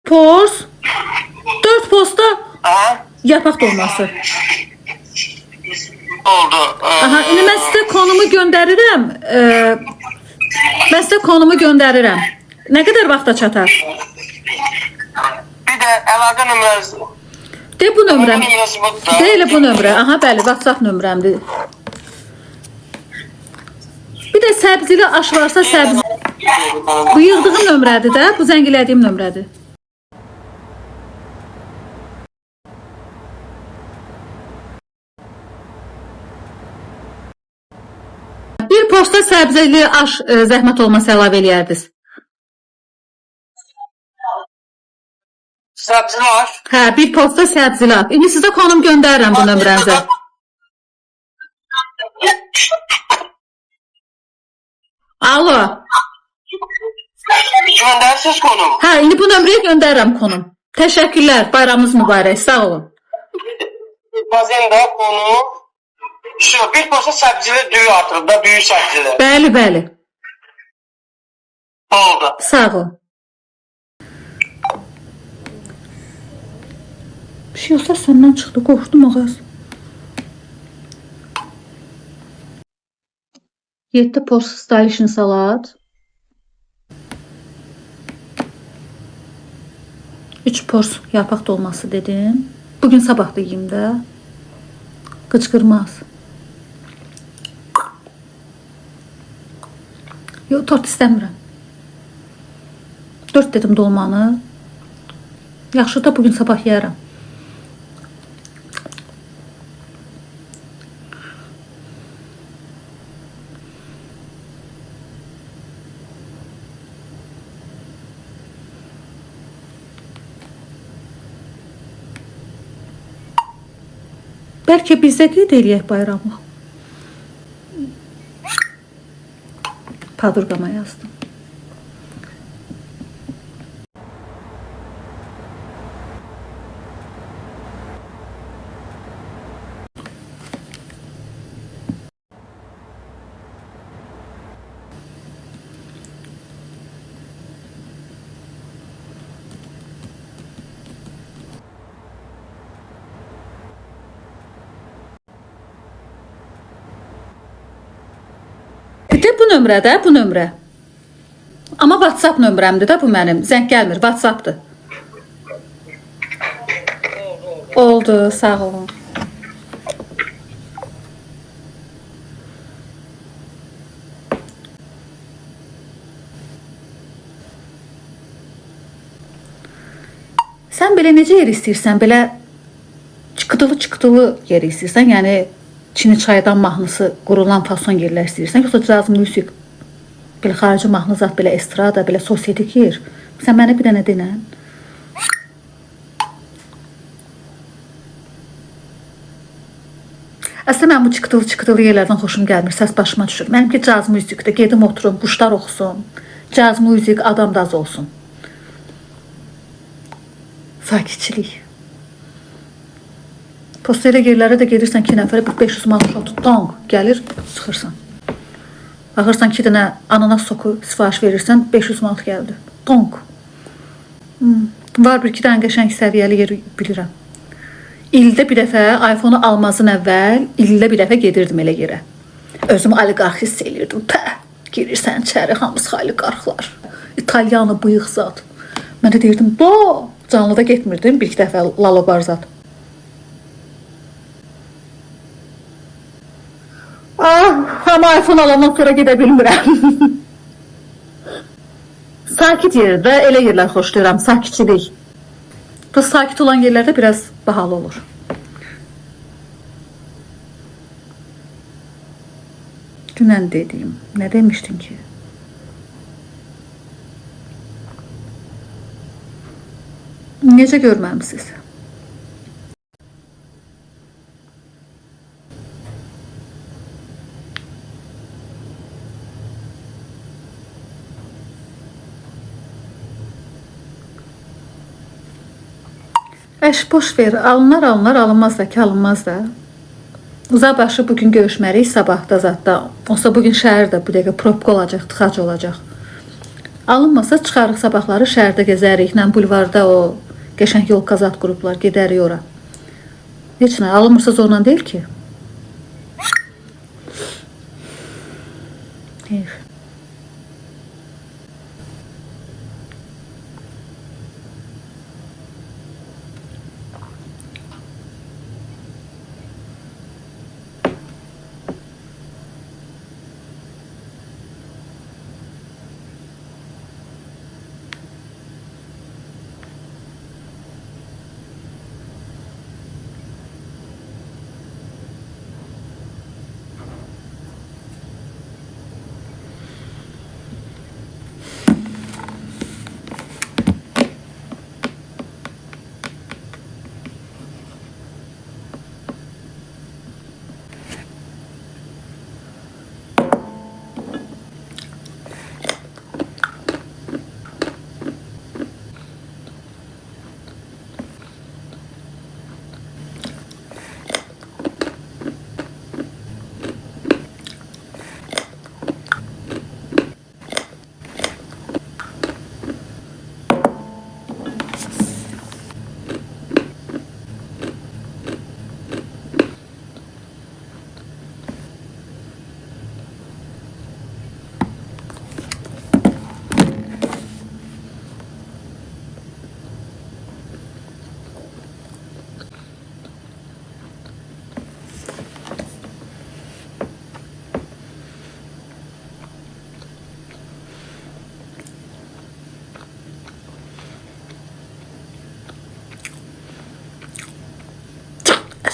Pors. 4 posta Aha, yarpaq dolması. oldu. Aha, indi mən sizə konumu göndərirəm. Mən sizə konumu göndərirəm. Nə qədər vaxta çatar? Bir də əlaqə nömrəsi. De bu nömrəm. Nömrəsi budur. Deyil bu nömrə. Aha, bəli, WhatsApp nömrəmdir. Bir də səbzili aş varsa səbz. Bu yığdığım nömrədir də, bu zəng elədiyim nömrədir. Bir posta səbzili aş zəhmət olmasa əlavə eləyərdiniz. Səbzili aş. Hə, bir posta səbzili aş. İndi sizə konum göndərirəm bu nömrənizə. Alo. Göndərsiz konum. Hə, indi bu nömrəyə göndərirəm konum. Təşəkkürlər, bayramınız mübarək, sağ olun. Bazenda konum. Şu bir posta səbzili düyü atılıb da, düyü səbzili. Bəli, bəli. Oldu. Sağ olun. Bir şey olsa səndən çıxdı, qorxdum ağaz. 7 pors stalişin salat. 3 pors yarpaq dolması dedim. Bugün sabah da yiyeyim də. Qıcqırmaz. Yox, tort istəmirəm. 4 dedim dolmanı. Yaxşı da bugün sabah yeyərəm. Bəlkə bizdə qeyd eləyək bayramı. Padurqama yazdım. Bir də bu nömrədə, bu nömrə. Amma WhatsApp nömrəmdir də bu mənim. Zəng gəlmir, WhatsAppdır. Oldu, sağ olun. Sən belə necə yer istəyirsən? Belə çıkıdılı yer istəyirsən? Yəni Çini çaydan mahnısı qurulan fason yerlər istəyirsən? Yoxsa caz müzik, belə xarici mahnı zat, belə estrada, belə sosyetik yer? Sən mənə bir dənə denən. Əslində mən bu çıkıdılı yerlərdən xoşum gəlmir, səs başıma düşür. Mənimki caz müzikdir, gedim oturum, quşlar oxusun, caz müzik, adam da az olsun. Sakitçilik. Posta elə yerlərə də gedirsən 2 nəfərə 500 manat şotu tank gəlir, çıxırsan. Baxırsan 2 dənə ananas soku sifariş verirsən, 500 manat gəldi. Tank. Var 1-2 dənə qəşəng səviyyəli yer bilirəm. İldə bir dəfə iPhone-u almazdan əvvəl, ildə bir dəfə gedirdim elə yerə. Özümü oliqarx hiss elirdim. Pəh, girirsən içəri, hamısı oliqarxlar. İtalyanı, bıyıq zat. Mən də deyirdim, canlıda getmirdim 1-2 dəfə lalobar zat. Ama iPhone alandan sonra gedə bilmirəm. Sakit yerdə, elə yerlər xoşlayıram, sakitçilik. Bu sakit olan yerlərdə biraz bahalı olur. Dünən dediyim, nə demişdin ki? Necə görməmisiniz? Əş, boş ver, alınlar, alınmaz da ki, alınmaz da. Uzabaşı bugün görüşməliyik, sabahda zatda. Olsa bugün şəhərdə bu dəqiqə probka olacaq, tıxac olacaq. Alınmasa çıxarıq sabahları şəhərdə gəzərik, nə bulvarda o qəşəng yol qazat qruplar gedərik ora. Heç nə alınmırsa zorla deyil ki. Heyf.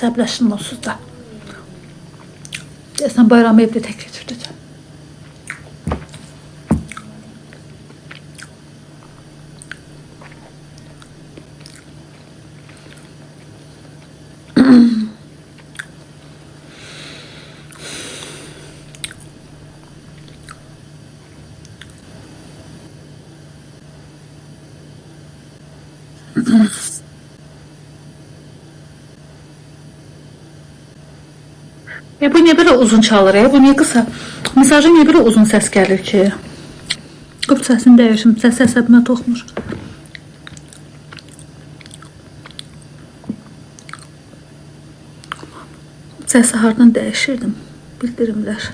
Əsəbləşdim onsuz da. Deyəsən bayramı evdə tək keçirdəcəm. Bu niyə belə uzun çalır? Bu niyə qısa? Mesajı niyə belə uzun səs gəlir ki? Qıp səsini dəyişim. Səs əsəbimə toxmur. Səsi hardan dəyişirdim? Bildirimlər.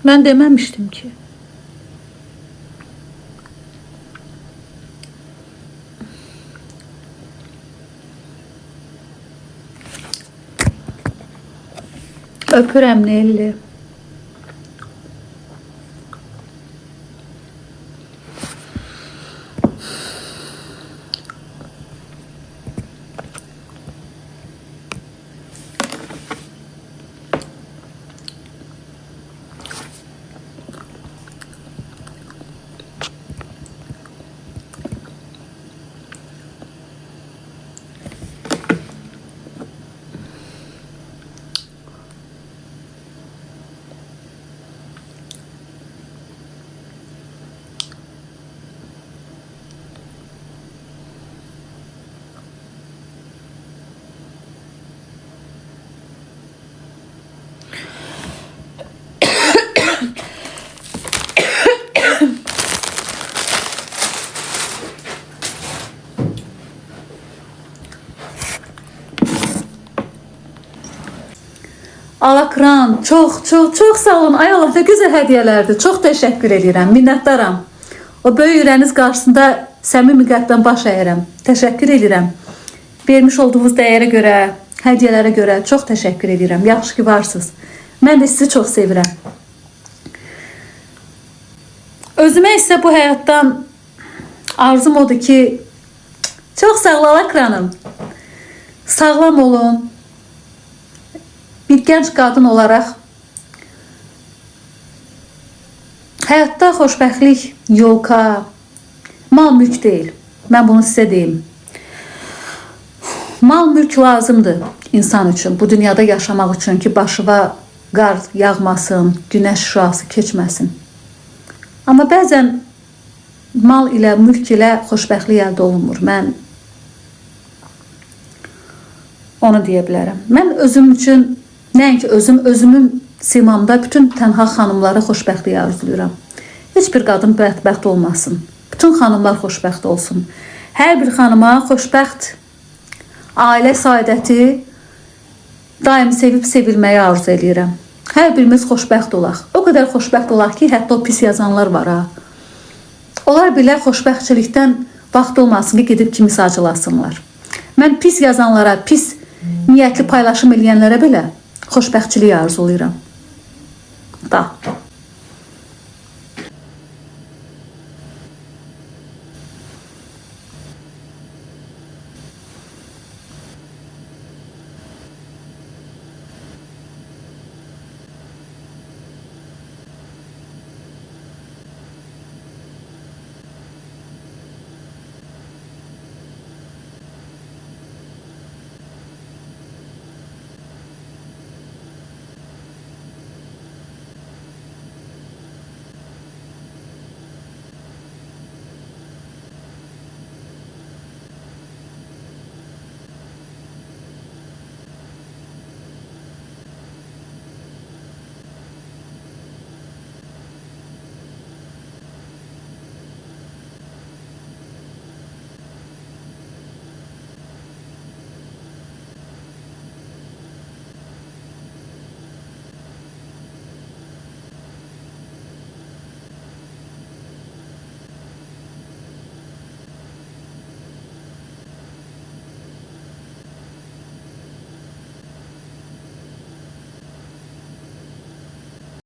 Ben dememiştim ki. Öpürəm Nelli. Alakran, çox sağ olun. Ay Allah, nə gözəl hədiyyələrdir. Çox təşəkkür edirəm, minnətdaram. O böyük ürəniz qarşısında səmimi qəlbdən baş əyirəm. Təşəkkür edirəm. Vermiş olduğunuz dəyərə görə, hədiyyələrə görə çox təşəkkür edirəm. Yaxşı ki varsınız. Mən də sizi çox sevirəm. Özümə isə bu həyatdan arzum odur ki, çox sağ ol Alakranım. Sağlam olun. Bir gənc qadın olaraq həyatda xoşbəxtlik, yolka, mal mülk deyil. Mən bunu sizə deyim. Mal mülk lazımdır insan üçün, bu dünyada yaşamaq üçün ki, başına qar yağmasın, günəş şüası keçməsin. Amma bəzən mal ilə, mülk ilə xoşbəxtlik əldə olunmur. Mən onu deyə bilərəm. Mən özüm üçün, nəinki özümün simamda bütün tənha xanımlara xoşbəxtlik arzulayıram. Heç bir qadın bədbəxt olmasın. Bütün xanımlar xoşbəxt olsun. Hər bir xanıma xoşbəxt ailə saadəti daim sevib sevilməyi arzu edirəm. Hər birimiz xoşbəxt olaq. O qədər xoşbəxt olaq ki, hətta o pis yazanlar var ha. Onlar belə xoşbəxtçilikdən vaxt olmasın ki, gedib kimisi acılasınlar. Mən pis yazanlara, pis niyyətli paylaşım edənlərə belə xoşbəxtçiliyi arzulayıram. Da.